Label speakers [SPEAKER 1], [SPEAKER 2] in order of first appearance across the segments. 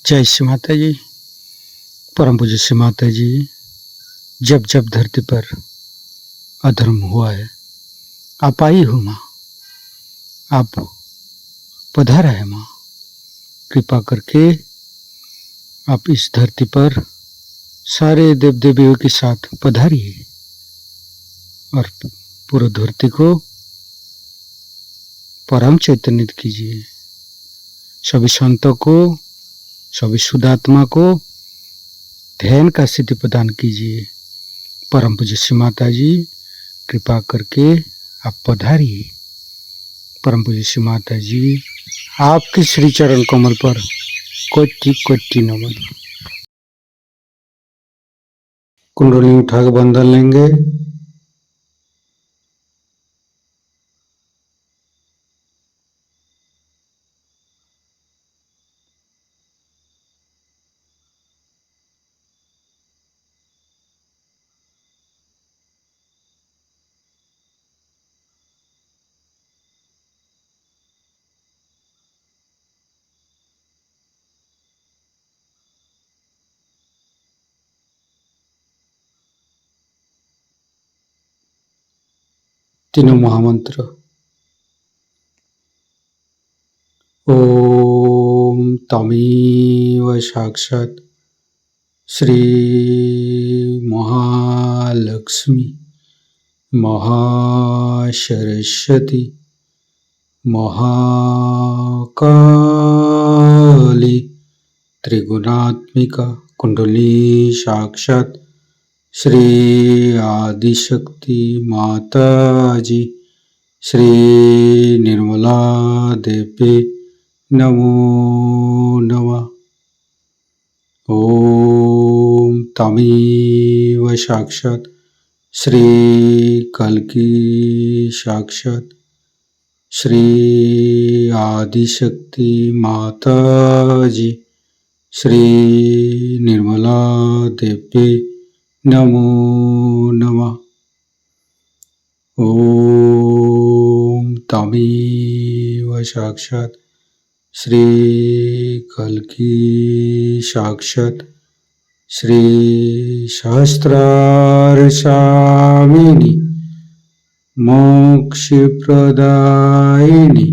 [SPEAKER 1] जय श्री माता जी। परम पूज्य श्री माता जी, जब जब धरती पर अधर्म हुआ है, आप आई हो माँ, आप पधारा है माँ। कृपा करके आप इस धरती पर सारे देव देवियों के साथ पधारिए और पूरी धरती को परम चैतन्य कीजिए। सभी संतों को, सभी शुद्धात्मा को ध्यान का सिद्धि प्रदान कीजिए। परम पूज्य श्री माता जी, कृपा करके आप पधारिए। परम पूज्य श्री माता जी, आपके श्री चरण कमल पर कोटि कोटि नमन। कुंडली उठा के बंधन लेंगे। तीनों महामंत्र। ओम तमेव साक्षात् श्री महालक्ष्मी महासरस्वती महाकाली त्रिगुणात्मिका कुंडली साक्षात् श्री आदिशक्ति माता जी श्री निर्मला देवी नमो नमः। ओम तमेव साक्षात् श्री कल्की साक्षात् श्री आदिशक्ति माता जी श्री निर्मला देवी नमो नमः। ओम तमेव साक्षात् श्री कल्की साक्षात् श्री सहस्रार स्वामिनी मोक्ष प्रदायिनी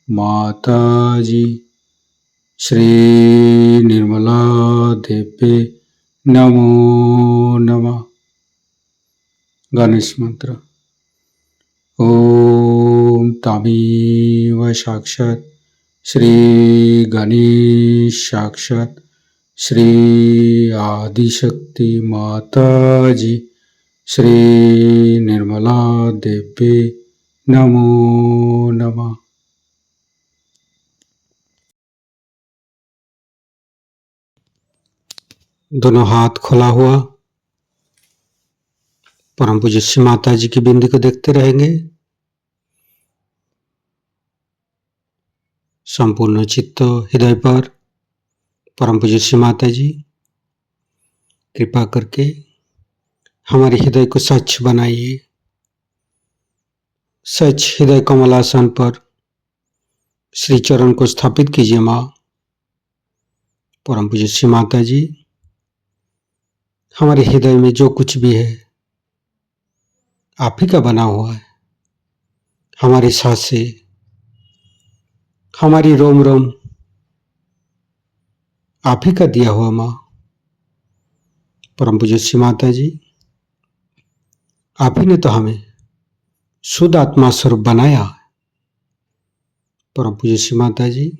[SPEAKER 1] माता जी श्री निर्मला देवी नमो नमः। गणेश मंत्र। ओम तमेव साक्षात् श्री गणेश साक्षात् श्री आदिशक्ति माता जी श्री निर्मला देवी नमो नमः। दोनों हाथ खुला हुआ परम पूज्य श्री माता जी की बिंदी को देखते रहेंगे। संपूर्ण चित्त हृदय पर परम पूज्य श्री माता जी कृपा करके हमारे हृदय को स्वच्छ बनाइए। स्वच्छ हृदय कमलासन पर श्री चरण को स्थापित कीजिए माँ। परम पूज्य श्री माता जी, हमारे हृदय में जो कुछ भी है आप ही का बना हुआ है। हमारी सांसें, हमारी रोम रोम आप ही का दिया हुआ माँ। परम पूज्य श्री माता जी, आप ही ने तो हमें शुद्ध आत्मा स्वरूप बनाया। परम पूज्य श्री माता जी,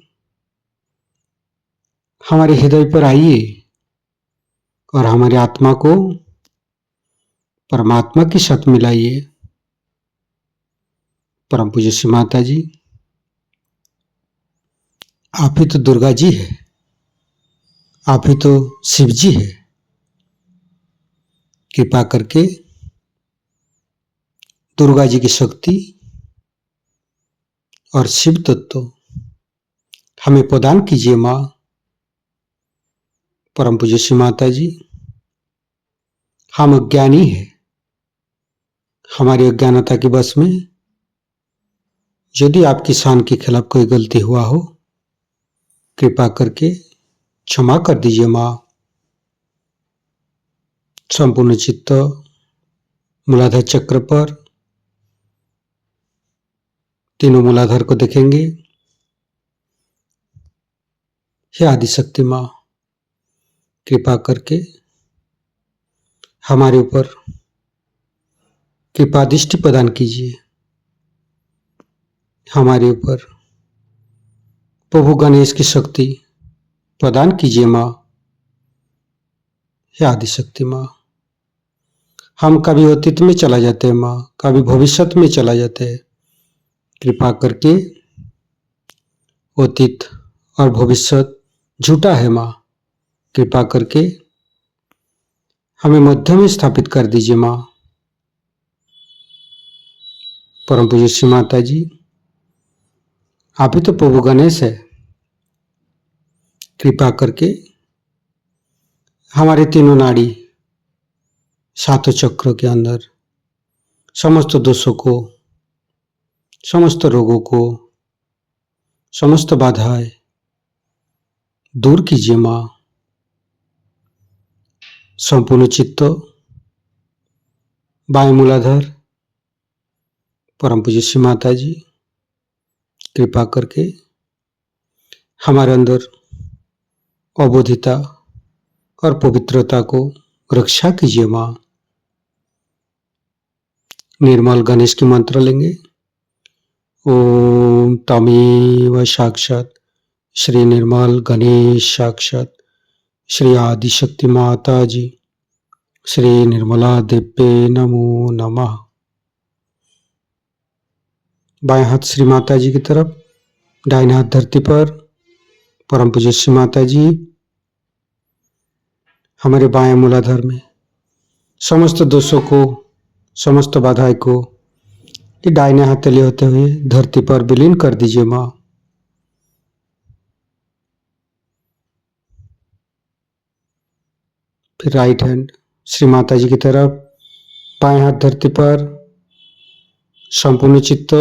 [SPEAKER 1] हमारे हृदय पर आइए और हमारी आत्मा को परमात्मा के साथ मिलाइए। परम पूज्य श्री माता जी, आप ही तो दुर्गा जी है, आप ही तो शिव जी है। कृपा करके दुर्गा जी की शक्ति और शिव तत्व हमें प्रदान कीजिए माँ। परम पूज्य श्री माता जी, हम अज्ञानी है, हमारी अज्ञानता के बस में यदि आपकी शान के खिलाफ कोई गलती हुआ हो, कृपा करके क्षमा कर दीजिए माँ। संपूर्ण चित्त मूलाधार चक्र पर, तीनों मूलाधार को देखेंगे। हे आदिशक्ति माँ, कृपा करके हमारे ऊपर कृपा दृष्टि प्रदान कीजिए। हमारे ऊपर प्रभु गणेश की शक्ति प्रदान कीजिए माँ। हे आदिशक्ति माँ, हम कभी अतीत में चला जाते हैं माँ, कभी भविष्य में चला जाते हैं। कृपा करके अतीत और भविष्य झूठा है माँ। कृपा करके हमें मध्य में स्थापित कर दीजिए माँ। परम पूज्य श्री माता जी, आप ही तो प्रभु गणेश है। कृपा करके हमारे तीनों नाड़ी, सातों चक्रों के अंदर समस्त दोषों को, समस्त रोगों को, समस्त बाधाएं दूर कीजिए माँ। संपूर्ण चित्त बाएं मूलाधार, परम पूज्य श्री माता जी, कृपा करके हमारे अंदर अबोधिता और पवित्रता को रक्षा कीजिए माँ। निर्मल गणेश की मंत्र लेंगे। ओम तमेव साक्षात श्री निर्मल गणेश साक्षात श्री आदिशक्ति माता जी श्री निर्मला देव्ये नमो नमः। बाएं हाथ श्री माता जी की तरफ, दाहिने हाथ धरती पर। परम पूज्य श्री माता जी हमारे बाएं मूलाधार में समस्त दोषों को, समस्त बाधाएं को ये दाहिने हाथ तले होते हुए धरती पर विलीन कर दीजिए माँ। फिर राइट हैंड श्री माता जी की तरफ, बाएं हाथ धरती पर, संपूर्ण चित्त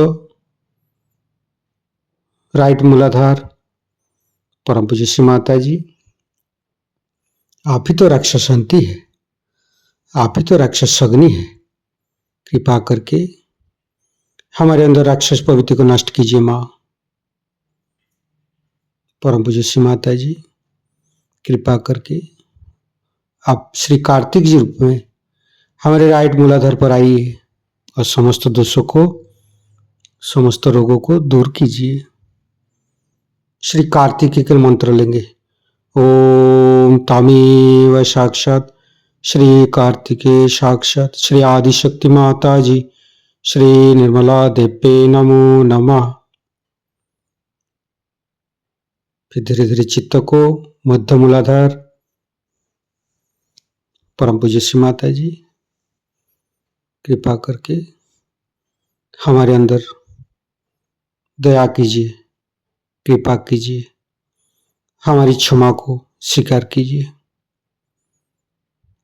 [SPEAKER 1] राइट मूलाधार। परम पूज्य श्री माता जी, आप ही तो राक्षसंती है, आप ही तो राक्षस अग्नि है। कृपा करके हमारे अंदर राक्षस प्रवृत्ति को नष्ट कीजिए माँ। परम पूज्य श्री माता जी, कृपा करके आप श्री कार्तिक जी रूप में हमारे राइट मूलाधार पर आइए और समस्त दोषों को, समस्त रोगों को दूर कीजिए। श्री कार्तिक के मंत्र लेंगे। ओम तमेव साक्षात श्री कार्तिके साक्षात श्री आदिशक्ति माता जी श्री निर्मला देव्ये नमो नमः। फिर धीरे धीरे चित्त को मध्य मूलाधार, परम पूज्य श्री माता जी, कृपा करके हमारे अंदर दया कीजिए, कृपा कीजिए, हमारी क्षमा को स्वीकार कीजिए।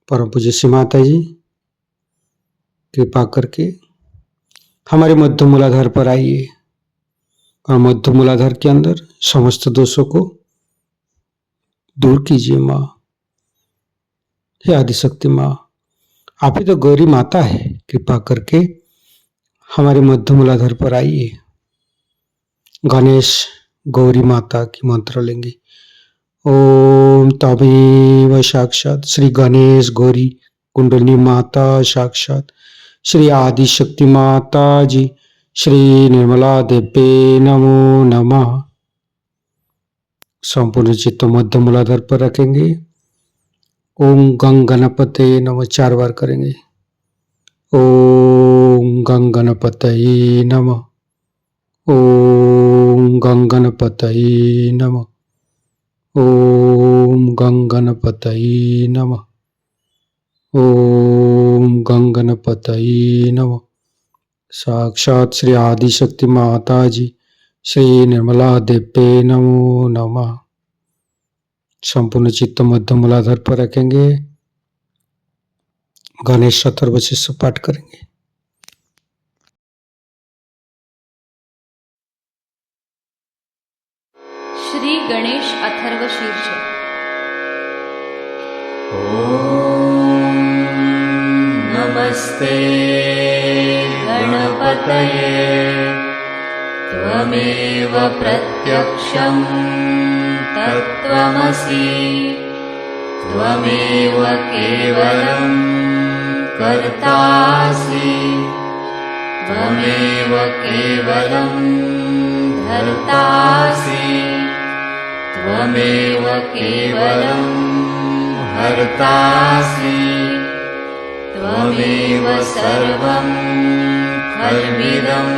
[SPEAKER 1] परम पूज्य श्री माता जी, कृपा करके हमारे मध्य मूलाधार पर आइए और मध्य मूलाधार के अंदर समस्त दोषों को दूर कीजिए माँ। हे आदिशक्ति माँ, आप ही तो गौरी माता है। कृपा करके हमारे मध्य मूलाधार पर आइए। गणेश गौरी माता की मंत्र लेंगे। ओम तमेव साक्षात श्री गणेश गौरी कुंडली माता साक्षात श्री आदिशक्ति माता जी श्री निर्मला देव्ये नमो नमः। संपूर्ण चित्त मध्य मूलाधार पर रखेंगे। ओम गंग गणपते नमः 4 बार करेंगे। ओम गंग गणपतये नमः। ओम गंग गणपतये नमः। ओम गंग गणपतये नमः। ओम गंग गणपतये नमः। साक्षात श्री आदिशक्ति माता जी श्री निर्मला देव्ये नमो नमः। संपूर्ण चित्त मध्य मूलाधार पर रखेंगे। गणेश अथर्वशीर्ष पाठ करेंगे।
[SPEAKER 2] श्री गणेश अथर्वशीर्ष। नमस्ते गणपतये त्वमेव प्रत्यक्षं तत्त्वमसि त्वमेव केवलं कर्तासि त्वमेव केवलं धर्तासि त्वमेव केवलं हर्तासि त्वमेव सर्वं खल्विदं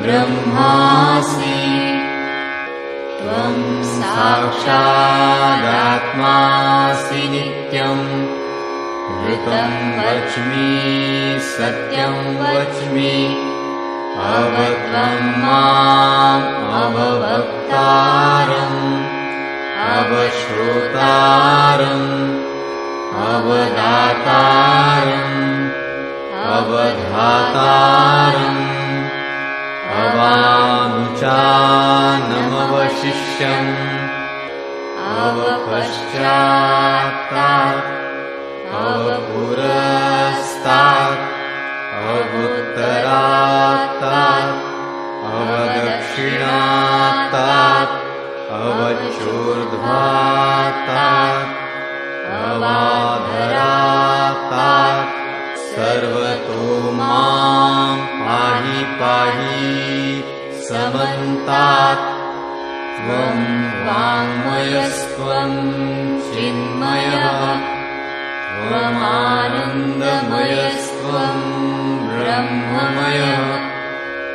[SPEAKER 2] ब्रह्मासि त्वं साक्षादात्मासि नित्यं ऋतं वच्मि सत्यं वच्मि अवत्वं माम् अववक्तारम् अवश्रोतारम् अवदातारम् अवधातारम् अवानुचानमवशिष्यम् अवपश्चात्तात् अवपुरस्तात् अवोत्तरात्तात् अवदक्षिणात्तात् अवचोर्ध्वात्तात् अवाधरात्तात् सर्वतो मां पाहि पाहि समन्तात् त्वं वाङ्मयस्त्वं चिन्मयः त्वमानन्दमयस्त्वं ब्रह्ममयः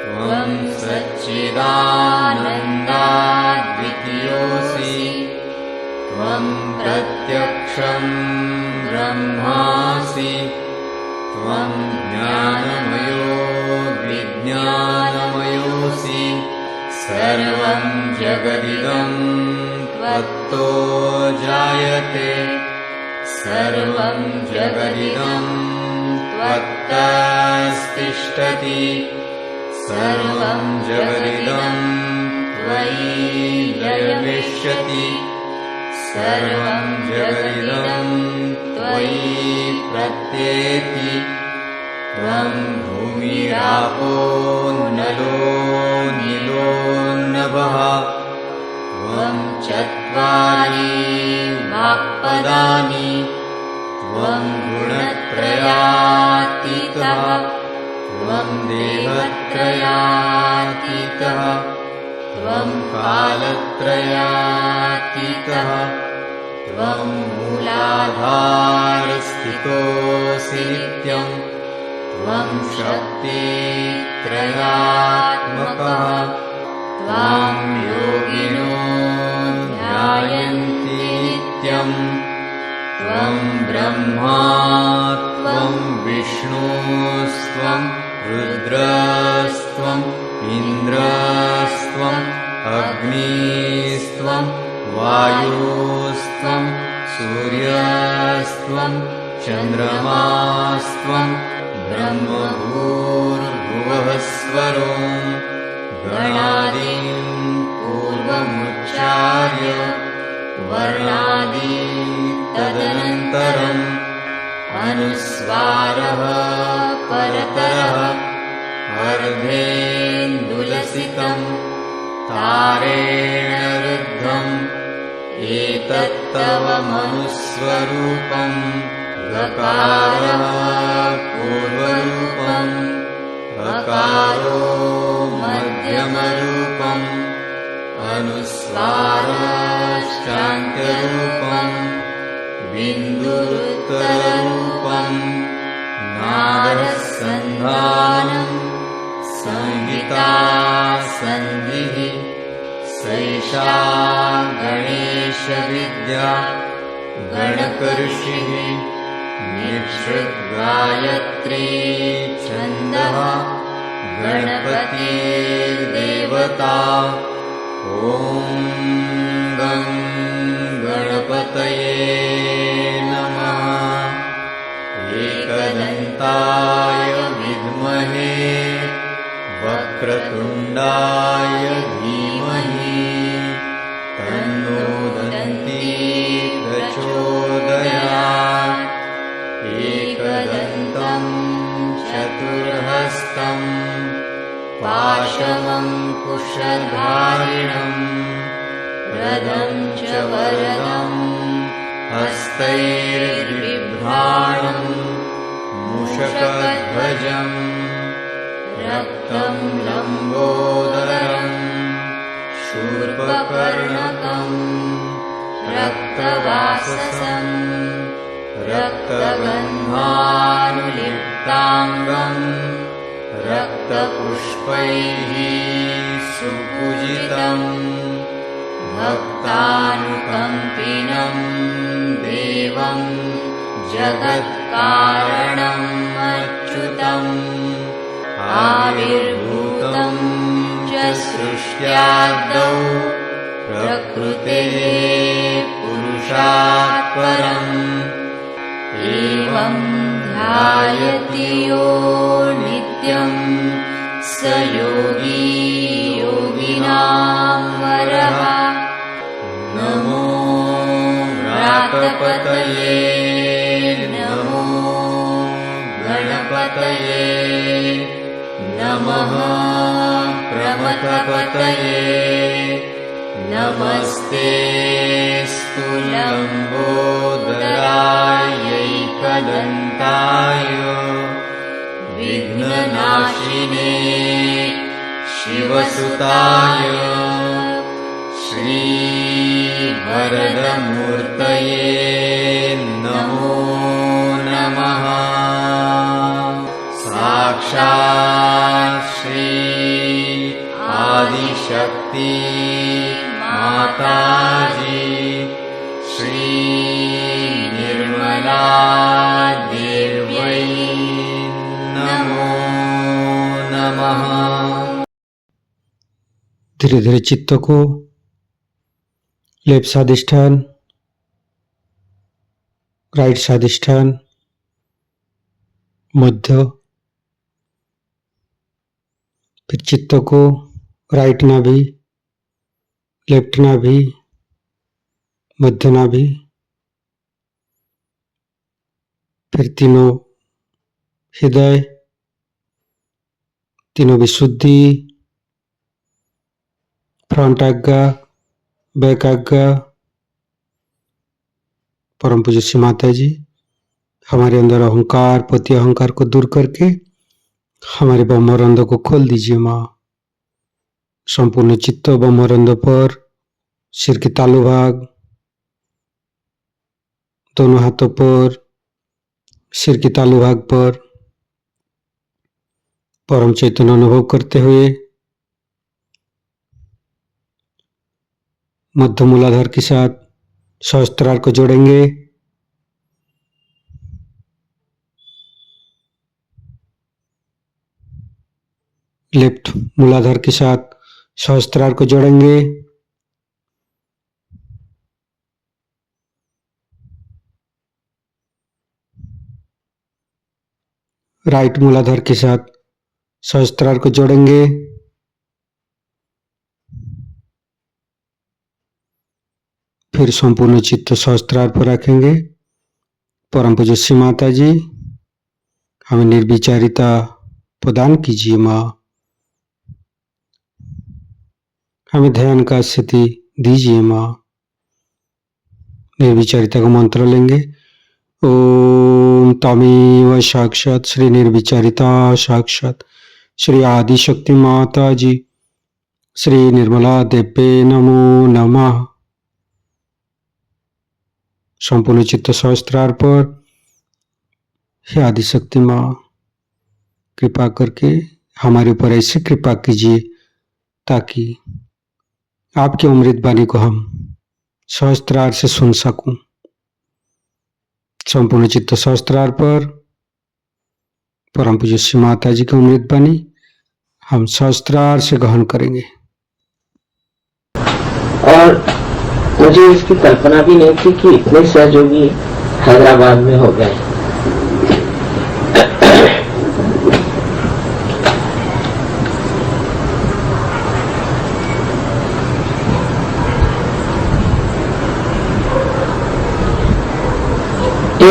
[SPEAKER 2] त्वं सच्चिदानन्दाद्वितीयोऽसि त्वं प्रत्यक्षं ब्रह्मासि त्वं ज्ञानमयो विज्ञानमयोऽसि सर्वं जगदिदं त्वत्तो जायते सर्वं जगदिदं त्वत्तस्तिष्ठति सर्वं जगदिदं त्वयि लयमिष्यति सर्वं जगदिदं त्वयि प्रत्येति त्वं भूमिरापो नलो नीलो नभः त्वं चत्वारि वाक्पदानि त्वं गुणत्रयातीतः त्वं देहत्रयातीतः त्वं कालत्रयातीतः त्वं मूलाधारस्थितोऽसि नित्यं त्वं शक्तित्रयात्मकः त्वां योगिनो ध्यायन्ति नित्यं त्वं ब्रह्मा त्वं विष्णुस्त्वं रुद्रस्त्वं इन्द्रस्त्वं अग्निस्त्वं वायुस्त्वं सूर्यस्त्वं चन्द्रमास्त्वं ब्रह्मभूर्भुवः स्वरो गणादीन् पूर्वमुच्चार्य वर्णादि तदनन्तरम् अनुस्वारः परतरः अर्धेन्दुलसितं तारेण रुद्धम् एतत्तव मनुस्वरूपम् गकारः पूर्वरूपम् अकारो मध्यमरूपम् अनुस्वारश्चान्त्यरूपम् बिन्दुरुत्तररूपम् नादसन्धानम् संहिता सन्धिः सैषा गणेशविद्या गणकऋषिः निःसृद्गायत्री छन्दः गणपतिर्देवता ॐ गं गणपतये नमः एकदन्ताय विद्महे वक्रतुण्डाय धीमहि तन्नो दन्ती प्रचोदयात् एकदन्तम् वर्षधारिणम् रदं च वरदं हस्तैर्बिभ्राणम् मूषकध्वजम् रक्तं लम्बोदरम् शूर्पकर्णकम् रक्तवाससम् रक्तगन्धानुलिप्ताङ्गम् रक्तपुष्पैः सुपूजितम् भक्तानुकम्पिनं देवं जगत्कारणम् अच्युतम् आविर्भूतं च सृष्ट्यादौ प्रकृतेः पुरुषात् परम् एवं ध्यायति यो नित्यं स योगी योगिनां वरः नमो व्रातपतये नमो गणपतये नमः प्रमथपतये नमस्ते लम्बोदरायैकदन्ताय विघ्ननाशिने शिवसुताय श्रीवरदमूर्तये नमो नमः साक्षात् श्री आदिशक्ति माताजी श्री निर्मला देव्यै नमो नमः।
[SPEAKER 1] धीरे धीरे चित्त को लेफ्ट स्वादिष्ठान, राइट स्वादिष्ठान, मध्य, फिर चित्त को राइट नाभि, लेफ्ट नाभि, मध्य नाभि, फिर तीनों हृदय, तीनों विशुद्धि, फ्रंट आज्ञा, बैक आज्ञा। परम पूज्य श्री माता जी हमारे अंदर अहंकार, पति अहंकार को दूर करके हमारे ब्रह्मरंध्र को खोल दीजिए माँ। संपूर्ण चित्त ब्रह्मरंध्र पर, सिर के तालु भाग, दोनों हाथों पर, सिर के तालु भाग पर परम चैतन्य अनुभव करते हुए मध्य मूलाधार के साथ सहस्त्रार को जोड़ेंगे। लेफ्ट मूलाधार के साथ सहस्त्रार को जोड़ेंगे। राइट मूलाधार के साथ सहस्त्रार को जोड़ेंगे। फिर संपूर्ण चित्त सहस्त्रार पर रखेंगे। परम पूज्य श्री माता जी हमें निर्विचारिता प्रदान कीजिए माँ। हमें ध्यान का स्थिति दीजिए माँ। निर्विचारिता का मंत्र लेंगे। ओम तमेव साक्षात श्री निर्विचारिता साक्षात श्री आदिशक्ति माता जी श्री निर्मला देव्ये नमो नमः। संपूर्ण चित्त सहस्त्रार पर हे आदिशक्ति माँ कृपा करके हमारे ऊपर ऐसी कृपा कीजिए ताकि आपकी अमृत वाणी को हम सहस्त्रार से सुन सकूं। संपूर्ण चित्त सहस्त्रार पर परम पूज्य श्री माता जी की अमृत वाणी हम सहस्त्रार से ग्रहण करेंगे।
[SPEAKER 3] और मुझे इसकी कल्पना भी नहीं थी कि इतने सहयोगी हैदराबाद में हो गए।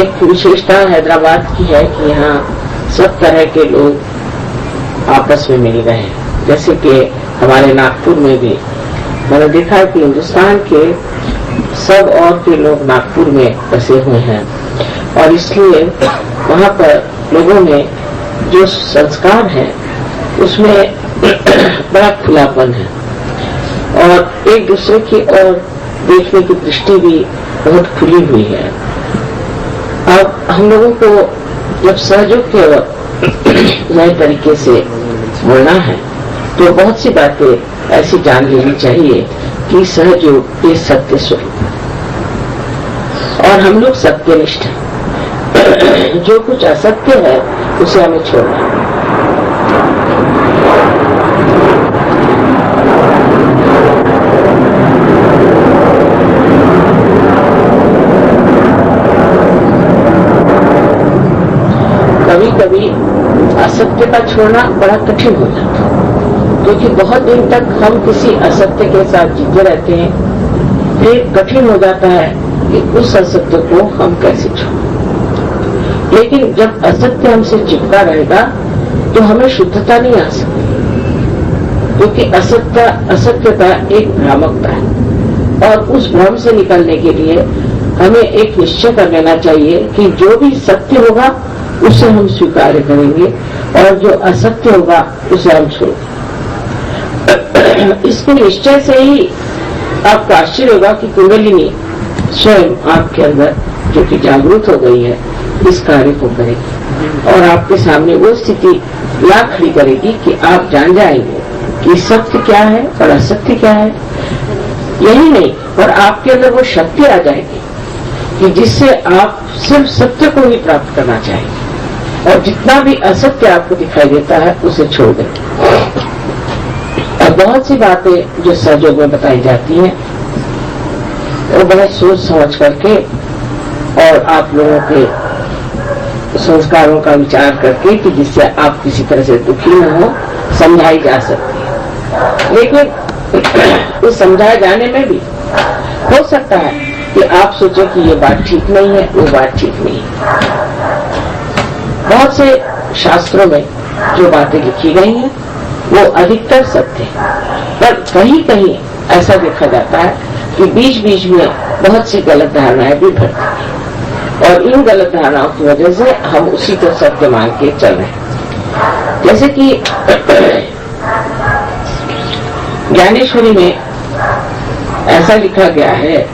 [SPEAKER 3] एक विशेषता हैदराबाद की है कि यहाँ सब तरह के लोग आपस में मिल रहे हैं। जैसे कि हमारे नागपुर में भी मैंने देखा है कि हिंदुस्तान के सब और के लोग नागपुर में बसे हुए हैं और इसलिए वहाँ पर लोगों में जो संस्कार है उसमें बड़ा खुलापन है और एक दूसरे की ओर देखने की दृष्टि भी बहुत खुली हुई है। अब हम लोगों को जब सहयोग के नए तरीके से बोलना है तो बहुत सी बातें ऐसी जान लेनी चाहिए कि सहयोग ये सत्य स्वरूप है और हम लोग सत्यनिष्ठ हैं। जो कुछ असत्य है उसे हमें छोड़ना है। कभी कभी असत्य का छोड़ना बड़ा कठिन हो जाता है क्योंकि बहुत दिन तक हम किसी असत्य के साथ जीते रहते हैं, फिर कठिन हो जाता है कि उस असत्य को हम कैसे छोड़ें। लेकिन जब असत्य हमसे चिपका रहेगा तो हमें शुद्धता नहीं आ सकती क्योंकि असत्यता एक भ्रामकता है और उस भ्रम से निकलने के लिए हमें एक निश्चय कर लेना चाहिए कि जो भी सत्य होगा उसे हम स्वीकार करेंगे और जो असत्य होगा उसे हम छोड़ेंगे। इसके निश्चय से ही आपका आश्चर्य होगा कि कुंडलिनी स्वयं आपके अंदर जो कि जागरूक हो गई है इस कार्य को करेगी और आपके सामने वो स्थिति ला खड़ी करेगी कि आप जान जाएंगे कि सत्य क्या है और असत्य क्या है। यही नहीं पर आपके अंदर वो शक्ति आ जाएगी कि जिससे आप सिर्फ सत्य को ही प्राप्त करना चाहेंगे और जितना भी असत्य आपको दिखाई देता है उसे छोड़ दें। और बहुत सी बातें जो सहयोग में बताई जाती हैं वो बहुत सोच समझ करके और आप लोगों के संस्कारों का विचार करके कि जिससे आप किसी तरह से दुखी न हो समझाई जा सकती है। लेकिन उस समझाए जाने में भी हो सकता है कि आप सोचें कि ये बात ठीक नहीं है, वो बात ठीक नहीं है। बहुत से शास्त्रों में जो बातें लिखी गई हैं वो अधिकतर सत्य है, पर कहीं कहीं ऐसा देखा जाता है कि बीच बीच में बहुत सी गलत धारणाएं भी भरती हैं और इन गलत धारणाओं की वजह से हम उसी को सत्य मान के चल रहे हैं। जैसे कि ज्ञानेश्वरी में ऐसा लिखा गया है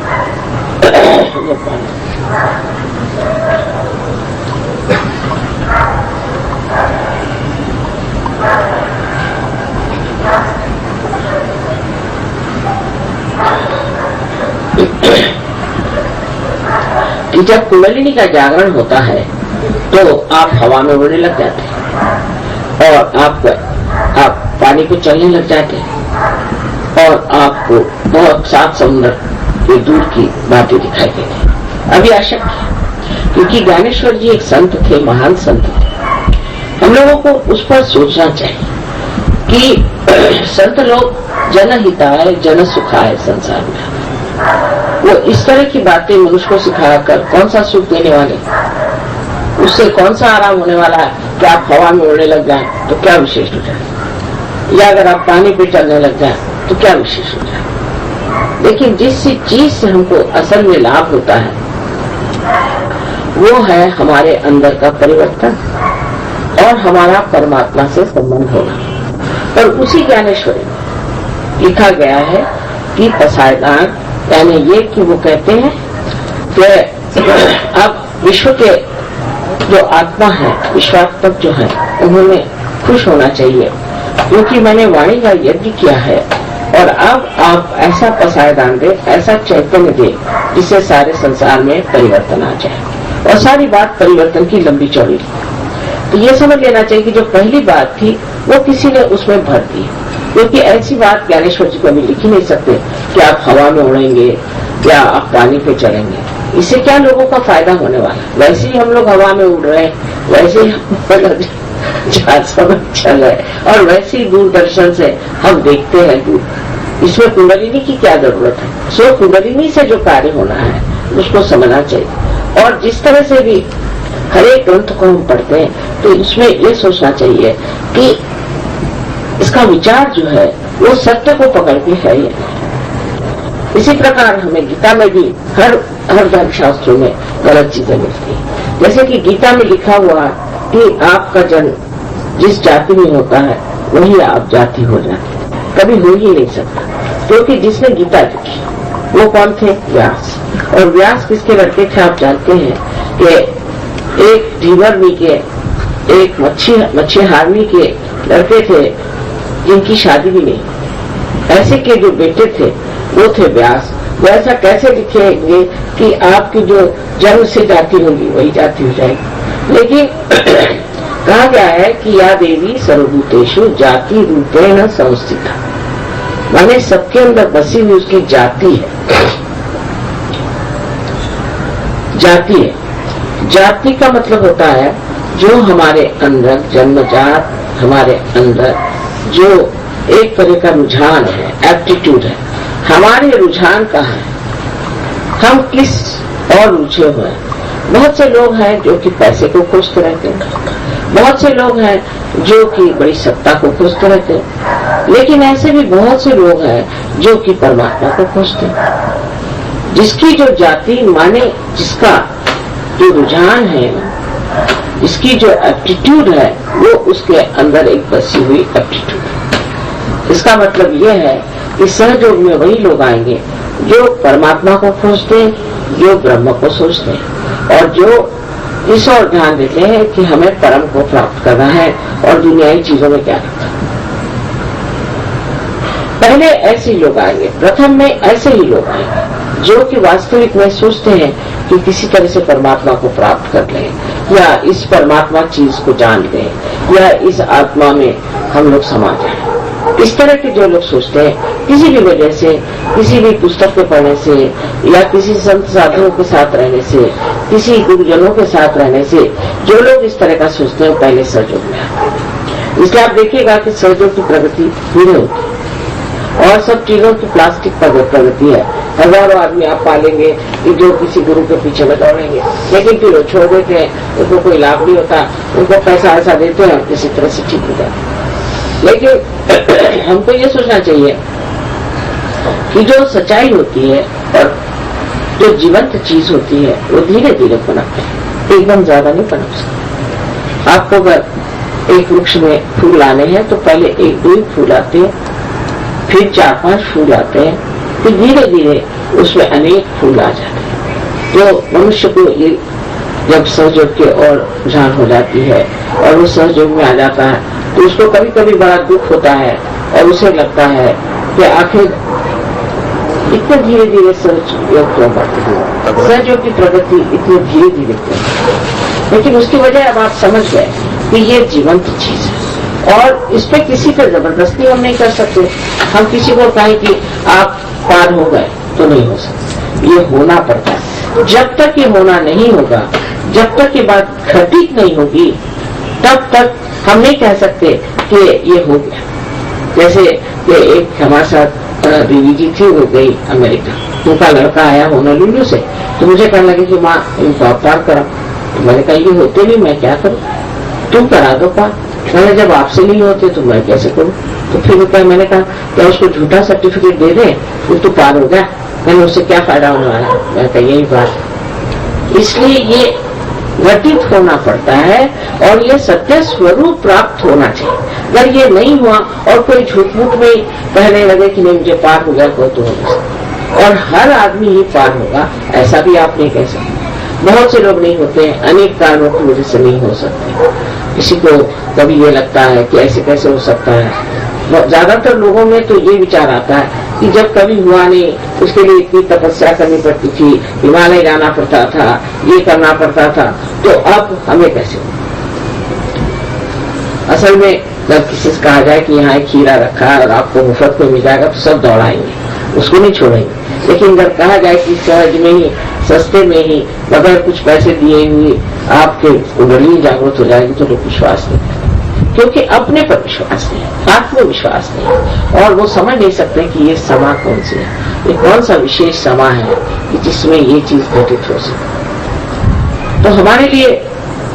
[SPEAKER 3] कि जब कुंडलिनी का जागरण होता है तो आप हवा में उड़ने लग जाते हैं और आप पानी पे चलने लग जाते हैं और आपको बहुत सात समुद्र के दूर की बातें दिखाई देती हैं। अभी अशक्य है क्योंकि ज्ञानेश्वर जी एक संत थे, महान संत थे। हम लोगों को उस पर सोचना चाहिए कि संत लोग जनहिताय जन सुखाय संसार में वो इस तरह की बातें मनुष्य को सिखाकर कौन सा सुख देने वाले, उससे कौन सा आराम होने वाला है कि आप हवा में उड़ने लग जाए तो क्या विशेष हो जाए, या अगर आप पानी पे चलने लग जाए तो क्या विशेष हो जाए। लेकिन जिस चीज से हमको असल में लाभ होता है वो है हमारे अंदर का परिवर्तन और हमारा परमात्मा से संबंध होना। और उसी ज्ञानेश्वरी में लिखा गया है कि पसायदान यानी ये कि वो कहते हैं कि अब विश्व के जो आत्मा है, विश्वात्मक जो है, उन्होंने खुश होना चाहिए क्योंकि मैंने वाणी का यज्ञ किया है और अब आप ऐसा पसायदान दे, ऐसा चैतन्य दे जिससे सारे संसार में परिवर्तन आ जाए। और सारी बात परिवर्तन की लंबी चौड़ी। तो ये समझ लेना चाहिए कि जो पहली बात थी वो किसी ने उसमें भर दी, क्योंकि ऐसी बात ज्ञानेश्वर जी को भी लिख ही नहीं सकते कि आप हवा में उड़ेंगे या आप पानी पे चढ़ेंगे। इससे क्या लोगों का फायदा होने वाला। वैसे ही हम लोग हवा में उड़ रहे हैं, वैसे ही चल रहे और वैसे ही दूरदर्शन से हम देखते हैं दूर। इसमें कुंडलिनी की क्या जरूरत है। सो कुंडलिनी से जो कार्य होना है उसको समझना चाहिए। और जिस तरह से भी हर एक ग्रंथ को हम पढ़ते हैं तो इसमें ये सोचना चाहिए कि इसका विचार जो है वो सत्य को पकड़ के है या नहीं। इसी प्रकार हमें गीता में भी हर धर्म शास्त्रों में गलत चीजें मिलती है। जैसे कि गीता में लिखा हुआ कि आपका जन्म जिस जाति में होता है वही आप जाति हो जाते, कभी हो ही नहीं सकता, क्योंकि जिसने गीता लिखी वो कौन थे? व्यास। और व्यास किसके लड़के थे आप जानते हैं कि एक ढीवरनी के, एक मच्छीहारनी के लड़के थे जिनकी शादी भी नहीं। ऐसे के जो बेटे थे वो थे व्यास। वो ऐसा कैसे लिखेंगे कि आपकी जो जन्म से जाति होगी वही जाति हो जाएगी। लेकिन कहा गया है कि या देवी सर्वभूतेषु जाति रूपेण संस्थिता, माने सबके अंदर बसी हुई उसकी जाति है। जाति है, जाति का मतलब होता है जो हमारे अंदर जन्मजात, हमारे अंदर जो एक तरह का रुझान है, एप्टीट्यूड है। हमारे रुझान कहाँ है, हम किस और रुझे हुए हैं। बहुत से लोग हैं जो कि पैसे को खोजते रहते हैं, बहुत से लोग हैं जो कि बड़ी सत्ता को खोजते रहते हैं, लेकिन ऐसे भी बहुत से लोग हैं जो कि परमात्मा को खोजते हैं। जिसकी जो जाति माने जिसका जो रुझान है, जिसकी जो एप्टीट्यूड है, वो उसके अंदर एक बसी हुई एप्टीट्यूड है। इसका मतलब ये है कि सहयोग में वही लोग आएंगे जो परमात्मा को खोजते हैं, जो ब्रह्म को सोचते हैं और जो इस ओर ध्यान देते हैं कि हमें परम को प्राप्त करना है और दुनियावी चीजों में क्या करना है। पहले ऐसे ही लोग आएंगे, प्रथम में ऐसे ही लोग आएंगे जो कि वास्तविक में सोचते हैं कि किसी तरह से परमात्मा को प्राप्त कर लें, या इस परमात्मा चीज को जान लें, या इस आत्मा में हम लोग समा जाएं। इस तरह के जो लोग सोचते हैं, किसी भी वजह से, किसी भी पुस्तक के पढ़ने से, या किसी संत साधुओं के साथ रहने से, किसी गुरुजनों के साथ रहने से, जो लोग इस तरह का सोचते हैं पहले सहयोग में आते हैं। इसलिए आप देखिएगा कि सहयोग की प्रगति धीरे होती है और सब चीजों की प्लास्टिक प्रगति है। हजारों आदमी आप पालेंगे कि जो किसी गुरु के पीछे में दौड़ेंगे, लेकिन फिर वो छोड़ देते हैं, उनको कोई लाभ नहीं होता, उनको पैसा ऐसा देते हैं किसी तरह से ठीक हो जाता है। लेकिन हमको ये सोचना चाहिए कि जो सच्चाई होती है और जो जीवंत चीज होती है वो धीरे धीरे पनपते हैं, एकदम ज्यादा नहीं पनप सकते। आपको अगर एक वृक्ष में फूल आने हैं तो पहले एक दो ही फूल आते हैं, फिर 4-5 फूल आते हैं, फिर धीरे धीरे उसमें अनेक फूल आ जाते हैं। तो मनुष्य को ये जब सहयोग की ओर रुझान हो जाती है और वो सहयोग में आ जाता है तो उसको कभी कभी बड़ा दुख होता है और उसे लगता है कि आखिर इतने धीरे धीरे सहयोग क्यों बढ़ती है, सहयोग की प्रगति इतनी धीरे धीरे क्यों। लेकिन उसकी वजह अब आप समझ गए कि ये जीवंत चीज है और इस पे किसी पे जबरदस्ती हम नहीं कर सकते। हम किसी को कहें कि आप पार हो गए तो नहीं हो सकते, ये होना पड़ता है। जब तक ये होना नहीं होगा, जब तक ये बात घटित नहीं होगी, तब तक हम नहीं कह सकते कि ये हो गया। जैसे कि एक हमारे साथ बीवी जी थी, वो गई अमेरिका, उनका लड़का आया होनोलुलु से, तो मुझे कहने लगे कि माँ इनको पार करा। तो मैंने कहा ये होते नहीं, मैं क्या करूँ, तुम करा दो पार। मैंने जब आपसे नहीं होते तो मैं कैसे करूँ। तो फिर क्या मैंने कहा क्या उसको झूठा सर्टिफिकेट दे दे, वो तो पार हो गया, मैंने उससे क्या फायदा होने वाला। मैंने कहा यही बात। इसलिए ये घटित होना पड़ता है और ये सत्य स्वरूप प्राप्त होना चाहिए। अगर ये नहीं हुआ और कोई झूठ मूठ में कहने लगे कि नहीं मुझे पार हो गया, कोई तो हो सकता और हर आदमी ही पार होगा, ऐसा भी आप नहीं कह सकते। बहुत से लोग नहीं होते हैं, अनेक कारणों की वजह से नहीं हो सकते। किसी को कभी ये लगता है कि ऐसे कैसे हो सकता है। ज्यादातर लोगों में तो ये विचार आता है कि जब कभी हुआ नहीं, उसके लिए इतनी तपस्या करनी पड़ती थी, हिमालय जाना पड़ता था, ये करना पड़ता था, तो अब हमें कैसे हो। असल में जब किसी से कहा जाए कि यहाँ एक खीरा रखा है और आपको मुफ्त में मिल जाएगा तो सब दौड़ाएंगे, उसको नहीं छोड़ेंगे। लेकिन अगर कहा जाए कि सहज में ही, सस्ते में ही, बगैर कुछ पैसे दिए हुए आपके कुंडली जागृत हो जाएगी, तो लोग विश्वास नहीं करते, क्योंकि अपने पर विश्वास नहीं है, आत्मविश्वास नहीं है और वो समझ नहीं सकते कि ये समा कौन सी है, ये कौन सा विशेष समा है कि जिसमें ये चीज घटित हो सके। तो हमारे लिए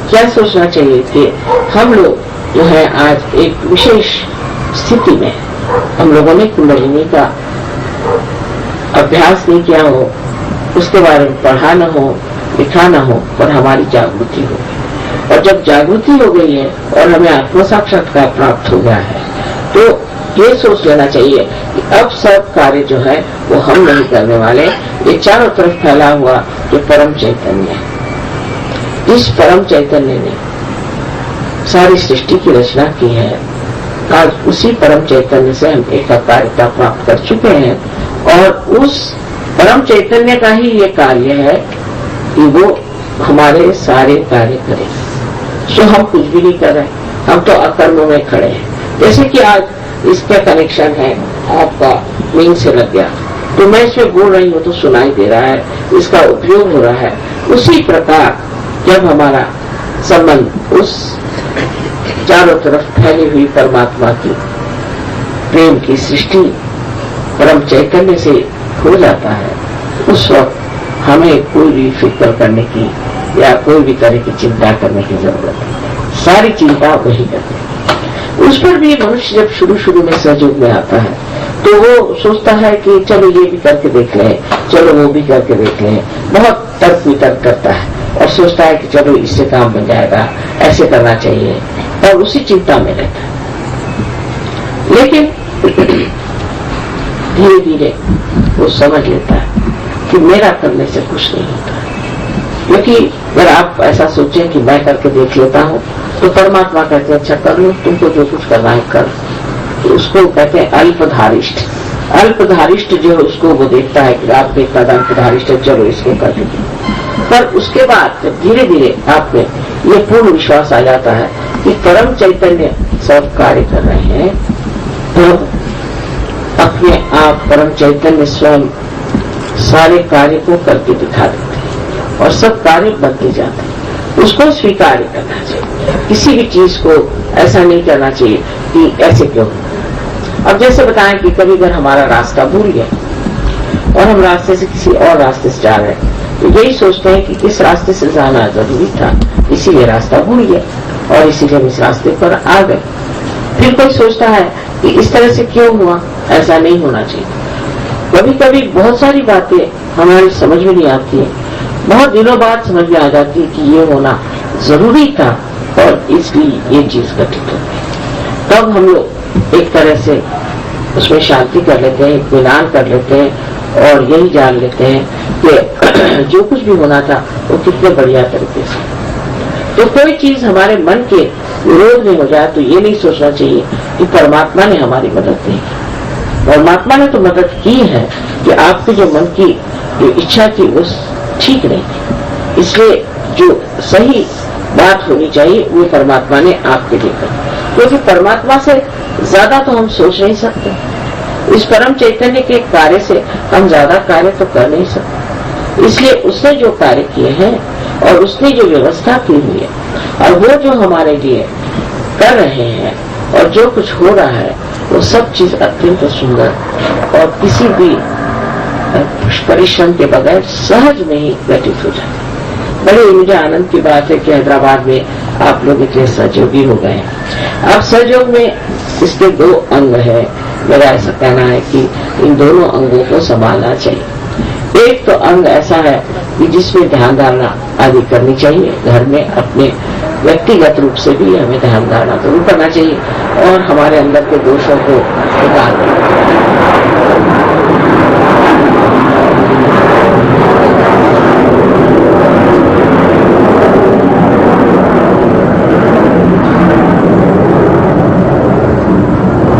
[SPEAKER 3] क्या सोचना चाहिए कि हम लोग जो है आज एक विशेष स्थिति में, हम लोगों ने कुंडलिनी का अभ्यास नहीं किया हो, उसके बारे में पढ़ा न हो, लिखा न हो, पर हमारी जागृति हो गई। और जब जागृति हो गई है और हमें आत्म साक्षात्कार प्राप्त हो गया है, तो ये सोच लेना चाहिए कि अब सब कार्य जो है वो हम नहीं करने वाले। ये चारों तरफ फैला हुआ जो परम चैतन्य है, इस परम चैतन्य ने सारी सृष्टि की रचना की है। आज उसी परम चैतन्य से हम एकाकारिता प्राप्त कर चुके हैं और उस परम चैतन्य का ही ये कार्य है कि वो हमारे सारे कार्य करे। तो हम कुछ भी नहीं कर रहे, हम तो अकर्म में खड़े हैं। जैसे कि आज इसका कनेक्शन है आपका मीन से लग गया, तो मैं इसमें बोल रही हूँ तो सुनाई दे रहा है, इसका उपयोग हो रहा है। उसी प्रकार जब हमारा संबंध उस चारों तरफ फैली हुई परमात्मा की प्रेम की सृष्टि परम चैतन्य से हो जाता है, उस वक्त हमें कोई भी फिक्र करने की या कोई भी तरह की चिंता करने की जरूरत है। सारी चिंता वही करते हैं। उस पर भी मनुष्य जब शुरू में सहयोग में आता है तो वो सोचता है कि चलो ये भी करके देख लें, चलो वो भी करके देख लें। बहुत तर्क वितर्क करता है और सोचता है कि चलो इससे काम बन जाएगा, ऐसे करना चाहिए, और उसी चिंता में रहता है। लेकिन धीरे धीरे वो समझ लेता है कि मेरा करने से कुछ नहीं होता। क्योंकि अगर आप ऐसा सोचें कि मैं करके देख लेता हूँ, तो परमात्मा कहते हैं अच्छा कर लो, तुमको जो कुछ करना है कर। तो उसको कहते हैं अल्पधारिष्ठ। अल्पधारिष्ठ जो है उसको वो देखता है कि आप देखता है अल्पधारिष्ठ, चलो इसको कर दीजिए। पर उसके बाद जब धीरे धीरे आप में ये पूर्ण विश्वास आ जाता है कि परम चैतन्य सब कार्य कर रहे हैं, तो अपने आप परम चैतन्य स्वयं सारे कार्य को करके दिखा देते हैं और सब कार्य बनते जाते हैं। उसको स्वीकार करना चाहिए। किसी भी चीज को ऐसा नहीं करना चाहिए कि ऐसे क्यों। अब जैसे बताएं कि कभी अगर हमारा रास्ता भूल गया और हम रास्ते से किसी और रास्ते से जा रहे हैं, तो यही सोचते हैं कि किस रास्ते से जाना जरूरी था, इसीलिए रास्ता भूल गया और इसीलिए हम इस रास्ते पर आ गए। फिर कोई सोचता है कि इस तरह से क्यों हुआ, ऐसा नहीं होना चाहिए। कभी कभी बहुत सारी बातें हमारी समझ में नहीं आती है, बहुत दिनों बाद समझ में आ जाती है कि ये होना जरूरी था और इसलिए ये चीज घटित हो गई। तब हम लोग एक तरह से उसमें शांति कर लेते हैं, इत्मीनान कर लेते हैं और यही जान लेते हैं कि जो कुछ भी होना था वो कितने बढ़िया तरीके से। तो कोई चीज हमारे मन के विरोध में हो जाए तो ये नहीं सोचना चाहिए कि परमात्मा ने हमारी मदद नहीं की। परमात्मा ने तो मदद की है कि आपके जो मन की जो इच्छा थी वो ठीक नहीं थी, इसलिए जो सही बात होनी चाहिए वो परमात्मा ने आपके लिए कर। क्योंकि परमात्मा से ज्यादा तो हम सोच नहीं सकते। इस परम चैतन्य के कार्य से हम ज्यादा कार्य तो कर नहीं सकते। इसलिए उसने जो कार्य किए हैं और उसने जो व्यवस्था की हुई है और वो जो हमारे लिए कर रहे हैं और जो कुछ हो रहा है वो सब चीज अत्यंत सुंदर और किसी भी परिश्रम के बगैर सहज में ही घटित हो जाए। बड़े मुझे आनंद की बात है कि हैदराबाद में आप लोग इतने सहयोगी हो गए हैं। अब सहयोग में इसके दो अंग है। मेरा ऐसा कहना है कि इन दोनों अंगों को संभालना चाहिए। एक तो अंग ऐसा है कि जिसमें ध्यान धारणा आदि करनी चाहिए, घर में अपने व्यक्तिगत रूप से भी हमें ध्यान धारणा जरूर करना चाहिए और हमारे अंदर के दोषों को निकालना।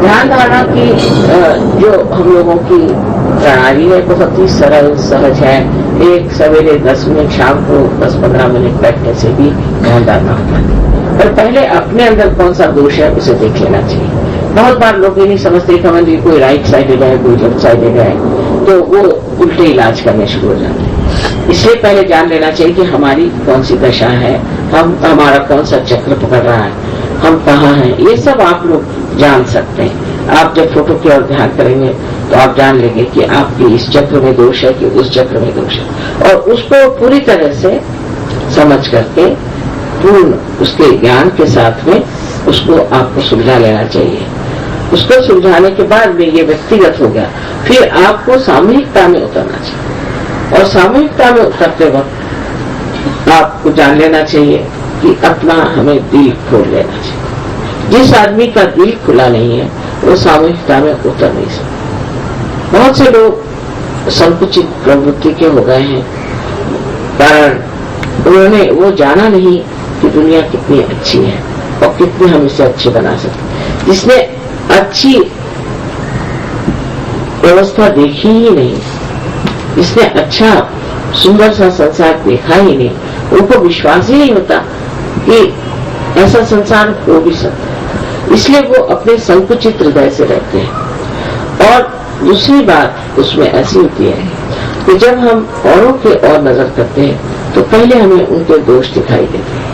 [SPEAKER 3] ध्यान धारणा की जो हम लोगों की प्रणाली है बहुत ही सरल सहज है। एक सवेरे 10 मिनट, शाम को 10-15 मिनट बैठने से भी ध्यान धारणा होता है। पर पहले अपने अंदर कौन सा दोष है उसे देख लेना चाहिए। बहुत बार लोग ये नहीं समझते कि कोई राइट साइडेड है, कोई लेफ्ट साइडेड है, तो वो उल्टे इलाज करने शुरू हो जाते हैं। इसलिए पहले जान लेना चाहिए कि हमारी कौन सी दशा है, हमारा कौन सा चक्र पकड़ रहा है, हम कहाँ हैं, ये सब आप लोग जान सकते हैं। आप जब फोटो की ओर ध्यान करेंगे तो आप जान लेंगे कि आपके इस चक्र में दोष है कि उस चक्र में दोष है, और उसको पूरी तरह से समझ करके पूर्ण उसके ज्ञान के साथ में उसको आपको सुलझा लेना चाहिए। उसको सुलझाने के बाद में ये व्यक्तिगत हो गया। फिर आपको सामूहिकता में उतरना चाहिए, और सामूहिकता में उतरते वक्त आपको जान लेना चाहिए कि अपना हमें दिल खोल लेना चाहिए। जिस आदमी का दिल खुला नहीं है वो सामूहिकता में उतर नहीं सकता। बहुत से लोग संकुचित प्रवृत्ति के हो गए हैं, कारण उन्होंने वो जाना नहीं कि दुनिया कितनी अच्छी है और कितनी हम इसे अच्छी बना सकते। जिसने अच्छी व्यवस्था देखी ही नहीं, जिसने अच्छा सुंदर सा संसार देखा ही नहीं, उनको विश्वास ही नहीं होता कि ऐसा संसार हो भी सकता है। इसलिए वो अपने संकुचित हृदय से रहते हैं। और दूसरी बात उसमें ऐसी होती है कि जब हम औरों के ओर नजर करते हैं तो पहले हमें उनके दोष दिखाई देते हैं।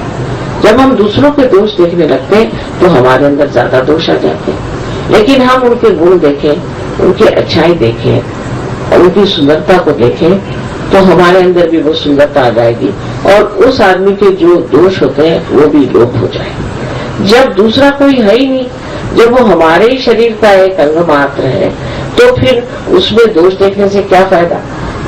[SPEAKER 3] जब हम दूसरों के दोष देखने लगते हैं तो हमारे अंदर ज्यादा दोष आ जाते हैं। लेकिन हम उनके गुण देखें, उनकी अच्छाई देखें और उनकी सुंदरता को देखें तो हमारे अंदर भी वो सुंदरता आ जाएगी और उस आदमी के जो दोष होते हैं वो भी लोप हो जाए। जब दूसरा कोई है ही नहीं, जब वो हमारे ही शरीर का एक अंग मात्र है, तो फिर उसमें दोष देखने से क्या फायदा।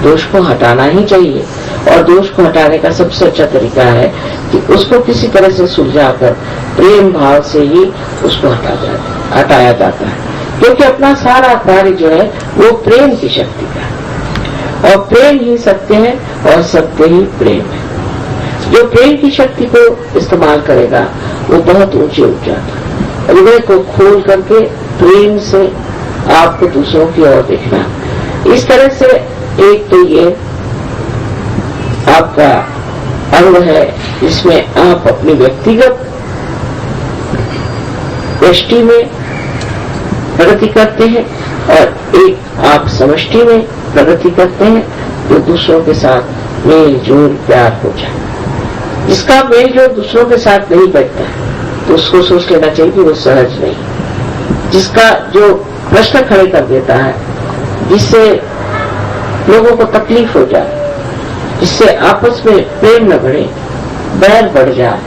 [SPEAKER 3] दोष को हटाना ही चाहिए, और दोष को हटाने का सबसे अच्छा तरीका है कि उसको किसी तरह से सुलझाकर प्रेम भाव से ही उसको हटाया जाता है। क्योंकि अपना सारा कार्य जो है वो प्रेम की शक्ति का है, और प्रेम ही सत्य है और सत्य ही प्रेम है। जो प्रेम की शक्ति को इस्तेमाल करेगा वो बहुत ऊंचे उठ जाता है। हृदय को खोल करके प्रेम से आपको दूसरों की ओर देखना। इस तरह से एक तो ये आपका अंग है जिसमें आप अपनी व्यक्तिगत दृष्टि में प्रगति करते हैं, और एक आप समष्टि में प्रगति करते हैं जो दूसरों के साथ मेल जोल प्यार हो जाए। जिसका मेल जोल दूसरों के साथ नहीं बैठता है तो उसको सोच लेना चाहिए कि वो सहज नहीं। जिसका जो प्रश्न खड़े कर देता है, जिससे लोगों को तकलीफ हो जाए, जिससे आपस में प्रेम न बढ़े, बैर बढ़ जाए,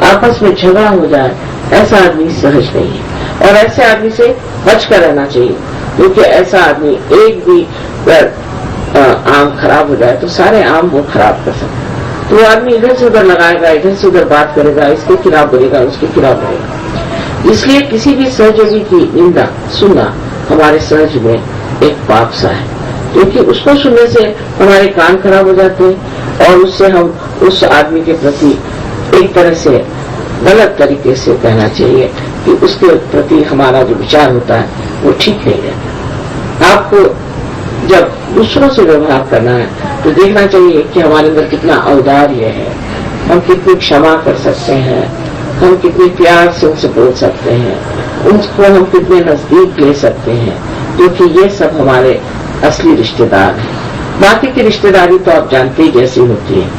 [SPEAKER 3] आपस में झगड़ा हो जाए, ऐसा आदमी सहज नहीं है। और ऐसे आदमी से बच कर रहना चाहिए, क्योंकि ऐसा आदमी एक भी आम खराब हो जाए तो सारे आम वो खराब कर सकता है। तो वो आदमी इधर से उधर लगाएगा, इधर से उधर बात करेगा, इसके खिलाफ बोलेगा, उसके खिलाफ बोलेगा। इसलिए किसी भी सहयोगी की निंदा सुनना हमारे सहज में एक पाप सा है, क्योंकि उसको सुनने से हमारे कान खराब हो जाते हैं और उससे हम उस आदमी के प्रति एक तरह से गलत तरीके से कहना चाहिए कि उसके प्रति हमारा जो विचार होता है वो ठीक नहीं रहता। आपको जब दूसरों से व्यवहार करना है तो देखना चाहिए कि हमारे अंदर कितना औदार्य है, हम कितनी क्षमा कर सकते हैं, हम कितने प्यार से उनसे बोल सकते हैं, उनको हम कितने नजदीक ले सकते हैं, क्योंकि ये सब हमारे असली रिश्तेदार हैं। बाकी की रिश्तेदारी तो आप जानते ही जैसी होती है,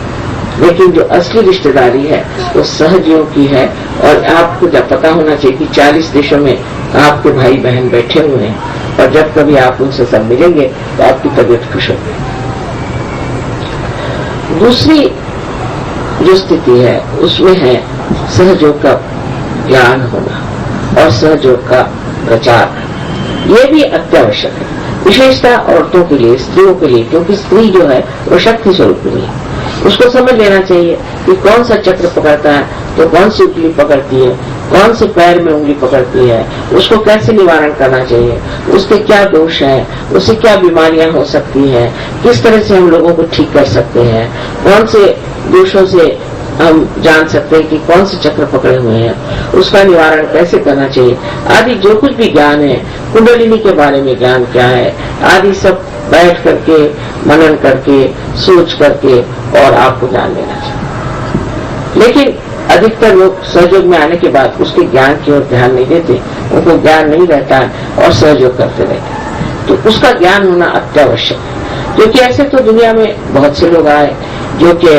[SPEAKER 3] लेकिन जो असली रिश्तेदारी है वो सहजयों की है। और आपको जब पता होना चाहिए कि 40 देशों में आपके भाई बहन बैठे हुए हैं, और जब कभी आप उनसे सब मिलेंगे तो आपकी तबीयत खुश होगी। दूसरी जो स्थिति है उसमें है सहयोग का ज्ञान होना और सहयोग का प्रचार। ये भी अत्यावश्यक है, विशेषतः औरतों के लिए, स्त्रियों के लिए, क्योंकि स्त्री जो है वो शक्ति स्वरूप है। उसको समझ लेना चाहिए कि कौन सा चक्र पकड़ता है तो कौन सी उंगली पकड़ती है, कौन से पैर में उंगली पकड़ती है, उसको कैसे निवारण करना चाहिए, उसके क्या दोष है, उससे क्या बीमारियां हो सकती हैं, किस तरह से हम लोगों को ठीक कर सकते हैं, कौन से दोषों से हम जान सकते हैं कि कौन से चक्र पकड़े हुए हैं, उसका निवारण कैसे करना चाहिए, आदि जो कुछ भी ज्ञान है, कुंडलिनी के बारे में ज्ञान क्या है, आदि सब बैठ करके मनन करके सोच करके और आपको जान लेना चाहिए। लेकिन अधिकतर लोग सहयोग में आने के बाद उसके ज्ञान की ओर ध्यान नहीं देते, उनको ज्ञान नहीं रहता है और सहयोग करते रहते हैं। तो उसका ज्ञान होना अत्यावश्यक है, क्योंकि ऐसे तो दुनिया में बहुत से लोग आए जो कि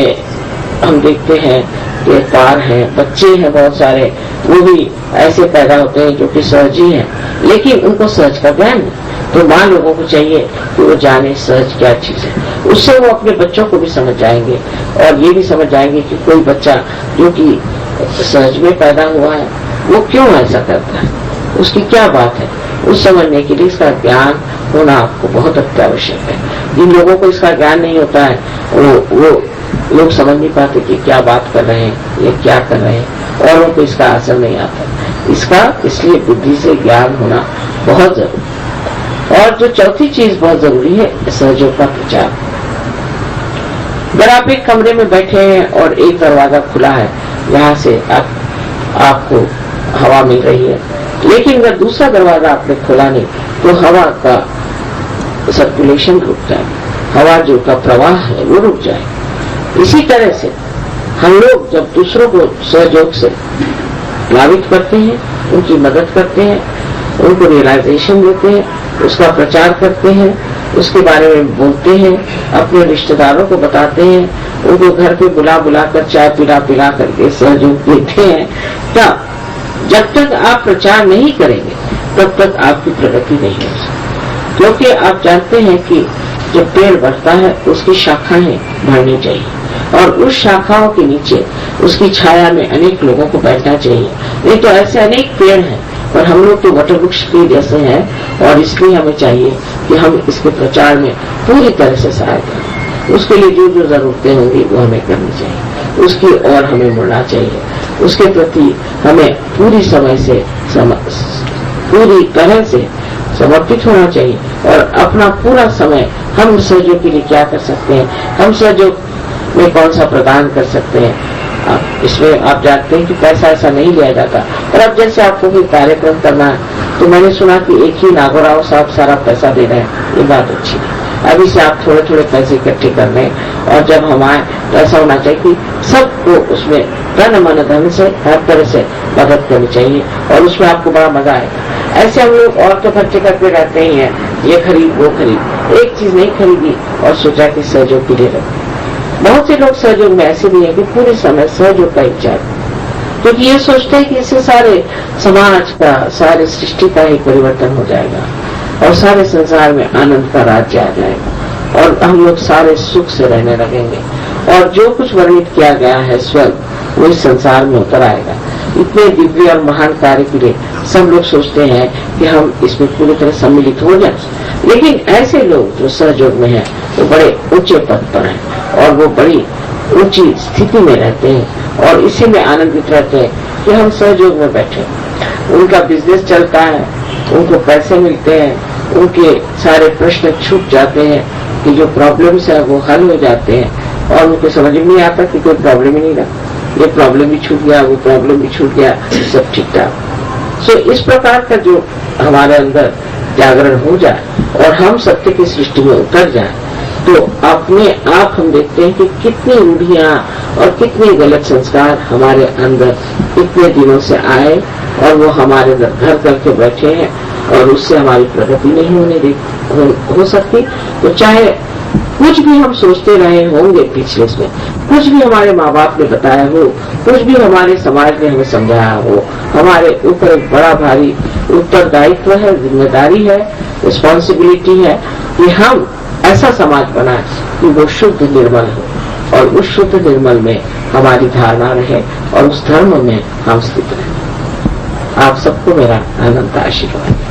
[SPEAKER 3] हम देखते हैं कि पार हैं, बच्चे हैं बहुत सारे, वो भी ऐसे पैदा होते हैं जो कि सहज ही हैं, लेकिन उनको सहज का ज्ञान नहीं। तो माँ लोगों को चाहिए कि वो जाने सहज क्या चीज है, उससे वो अपने बच्चों को भी समझ जाएंगे और ये भी समझ जाएंगे कि कोई बच्चा जो कि सहज में पैदा हुआ है वो क्यों ऐसा करता है, उसकी क्या बात है, उस समझने के लिए इसका ज्ञान होना आपको बहुत अत्यावश्यक है। जिन लोगों को इसका ज्ञान नहीं होता है वो लोग समझ नहीं पाते कि क्या बात कर रहे हैं, ये क्या कर रहे हैं, और उनको इसका असर नहीं आता। इसका इसलिए बुद्धि से ज्ञान होना बहुत जरूरी। और जो चौथी चीज बहुत जरूरी है, सहयोग का प्रचार। अगर आप एक कमरे में बैठे हैं और एक दरवाजा खुला है, यहाँ से आपको हवा मिल रही है, लेकिन अगर दूसरा दरवाजा आपने खोला नहीं तो हवा का सर्कुलेशन रुक जाए, हवा जो का प्रवाह है वो रुक जाए। इसी तरह से हम लोग जब दूसरों को सहयोग से लाभित करते हैं, उनकी मदद करते हैं, उनको रियलाइजेशन देते हैं, उसका प्रचार करते हैं, उसके बारे में बोलते हैं, अपने रिश्तेदारों को बताते हैं, उनको घर पे बुला कर चाय पिला करके सहयोग देते हैं, तब जब तक आप प्रचार नहीं करेंगे तब तक आपकी प्रगति नहीं हो सकती। क्योंकि आप जानते हैं कि जब पेड़ बढ़ता है उसकी शाखाएं बढ़नी चाहिए और उस शाखाओं के नीचे उसकी छाया में अनेक लोगों को बैठना चाहिए। नहीं तो ऐसे अनेक पेड़ हैं और हम लोग तो वटवृक्ष के जैसे हैं, और इसलिए हमें चाहिए कि हम इसके प्रचार में पूरी तरह से सहायता करें। उसके लिए जो जो जरूरतें होंगी वो हमें करनी चाहिए, उसकी ओर हमें मुड़ना चाहिए, उसके प्रति हमें पूरी तरह से समर्पित होना चाहिए। और अपना पूरा समय हम सहयोग के लिए क्या कर सकते हैं, हम सहयोग में कौन सा प्रदान कर सकते हैं, इसमें आप जानते हैं कि पैसा ऐसा नहीं लिया जाता। और अब जैसे आपको कोई कार्यक्रम करना है तो मैंने सुना कि एक ही नागोराव साहब सारा पैसा दे रहे हैं, ये बात अच्छी नहीं। अभी से आप थोड़े थोड़े पैसे इकट्ठे कर लें, और जब हम आए तो ऐसा होना चाहिए कि सबको उसमें तन मन धन से हर तरह से मदद करनी चाहिए, और उसमें आपको बड़ा मजा आएगा। ऐसे हम लोग और तो खर्चे करते रहते ही हैं, ये खरीद वो खरीद, एक चीज नहीं खरीदी और सोचा कि सहयोग के लिए रखें। बहुत से लोग सहयोग में ऐसे भी है कि पूरे समय सहयोग का इच्छा, क्योंकि ये सोचते हैं कि इससे सारे समाज का, सारे सृष्टि का ही परिवर्तन हो जाएगा और सारे संसार में आनंद का राज्य आ जाएगा और हम लोग सारे सुख से रहने लगेंगे, और जो कुछ वर्णित किया गया है स्वर्ग वो इस संसार में उतर आएगा। इतने दिव्य और महान कार्य के लिए सब लोग सोचते हैं कि हम इसमें पूरी तरह सम्मिलित हो जाए, लेकिन ऐसे लोग जो सहयोग में हैं वो बड़े ऊंचे पद पर हैं और वो बड़ी ऊंची स्थिति में रहते हैं और इसी में आनंदित रहते हैं कि हम सहयोग में बैठे। उनका बिजनेस चलता है, उनको पैसे मिलते हैं, उनके सारे प्रश्न छूट जाते हैं, कि जो प्रॉब्लम्स है वो हल हो जाते हैं और उनको समझ में नहीं आता कि कोई प्रॉब्लम ही नहीं रहा, ये प्रॉब्लम भी छूट गया, वो प्रॉब्लम भी छूट गया, सब ठीक ठाक। सो इस प्रकार का जो हमारे अंदर जागरण हो जाए और हम सत्य की सृष्टि में उतर जाए, तो अपने आप हम देखते हैं कि कितनी रूढ़ियां और कितने गलत संस्कार हमारे अंदर इतने दिनों से आए और वो हमारे घर करके बैठे हैं और उससे हमारी प्रगति नहीं हो सकती। तो चाहे कुछ भी हम सोचते रहे होंगे पिछले में, कुछ भी हमारे माँ बाप ने बताया हो, कुछ भी हमारे समाज ने हमें समझाया हो, हमारे ऊपर एक बड़ा भारी उत्तरदायित्व है, जिम्मेदारी है, रिस्पॉन्सिबिलिटी है कि हम ऐसा समाज बनाए कि वो शुद्ध निर्मल हो और उस शुद्ध निर्मल में हमारी धारणा रहे और उस धर्म में हम स्थित रहे। आप सबको मेरा अनंत आशीर्वाद।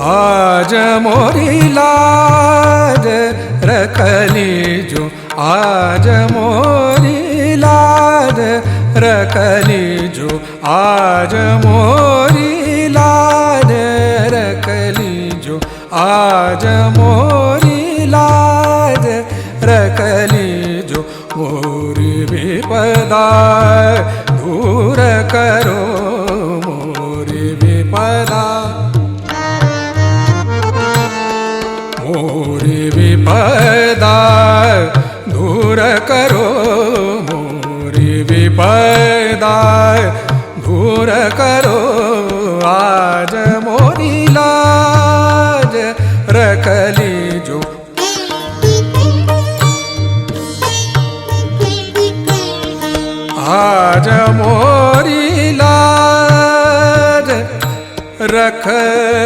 [SPEAKER 4] आज मोरी लाज रखली जो, आज मोरी लाज रखली जो आज मोरी लाज, रखली जो आज मोरी लाज, रखली जो मोरी विपदा दूर करो मोरी विपदा, मोरी विपदा दूर करो मोरी विपदा दूर करो, आज मोरी लाज रखली जो आज मोरी लाज रखली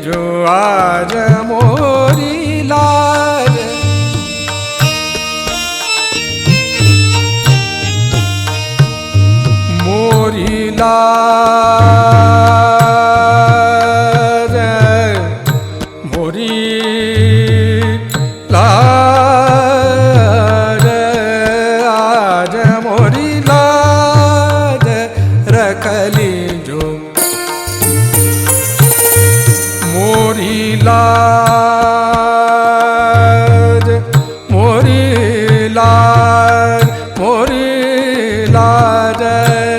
[SPEAKER 4] जो आज मोरी लाज, मोरी लाज मोरी लाज आज मोरी लाज रखली जो मोरी लाज, मोरी लाज, मोरी लाज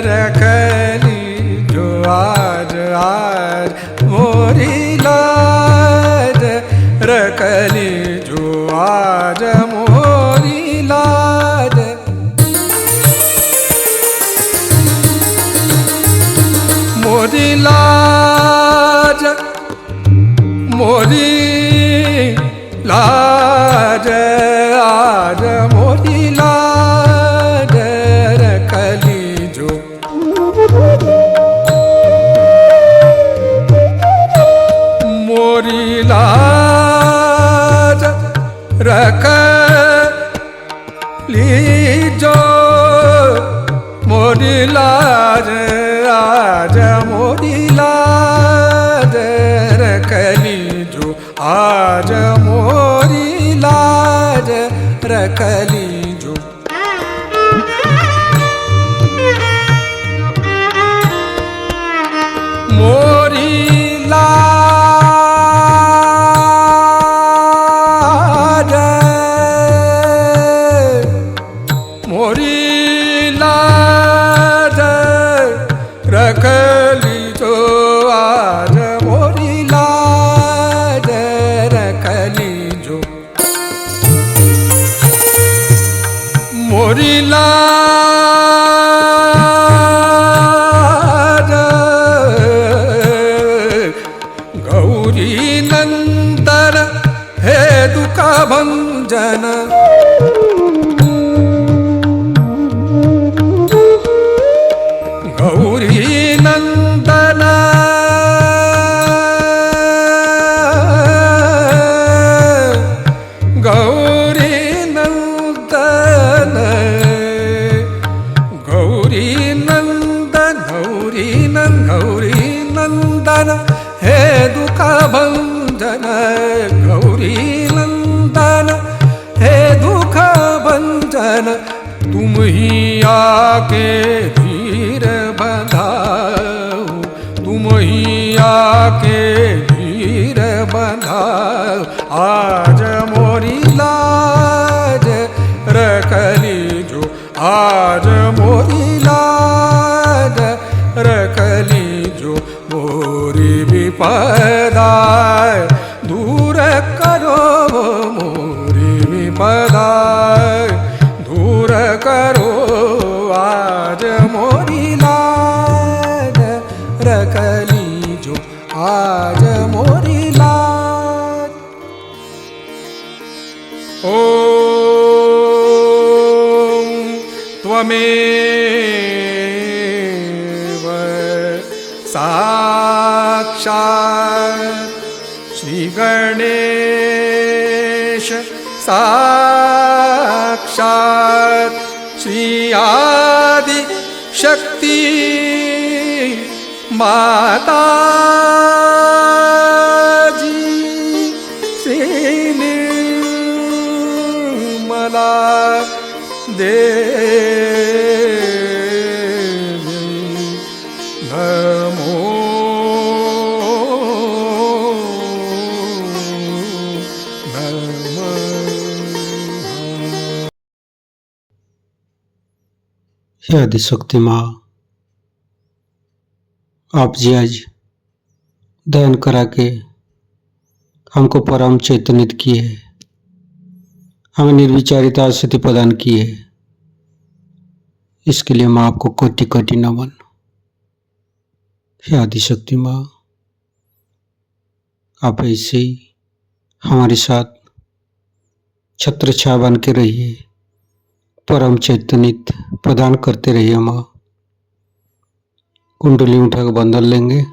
[SPEAKER 4] रखली जो आज आज मोरी लाज रखली जो आज मोरी लाज, मोरी लाज, मोरी लाज आज मोरी लाज रखली जो मोरी लाज रखली जो मोरी लाज आज मोरी लाज रखली जो आज मोरी लाज रखली जो, मोरी लाज, मोरी लाज रखली जो आज मोरी लाज रखली जो, मोरी लाज गौरी नंदन हे दुख भंजन, गौरी नंदन गौरी नंदन, गौरी नंदन गौरी गौरी नंदन हे दुख भंजन, गौरी नंदन हे दुख भंजन, तुम ही आके धीर बंधाओ, तुम ही आके धीर बंधाओ, आज मोरी लाज रखली जो आज मोरी लाज रखली जो, मोरी विपदा दूर करो मोरी विपदा दूर करो, आज मोरी लाज रखली जो आज मोरी लाज। ओम त्वमेव साक्षात् श्री गणेश साक्षात् श्री आदि शक्ति माता जी श्री निर्मला नमो नमः।
[SPEAKER 1] हे आदिशक्ति माँ, आप जी आज ध्यान करा के हमको परम चैतन्यित किए, हमें निर्विचारिता स्थिति प्रदान की है। इसके लिए माँ आपको कोटि कोटि नमन। हे आदिशक्ति माँ, आप ऐसे ही हमारे साथ छत्र छाया बन के रहिए, परम चैतन्यित प्रदान करते रहिए। माँ कुंडली उठाकर बंधन लेंगे।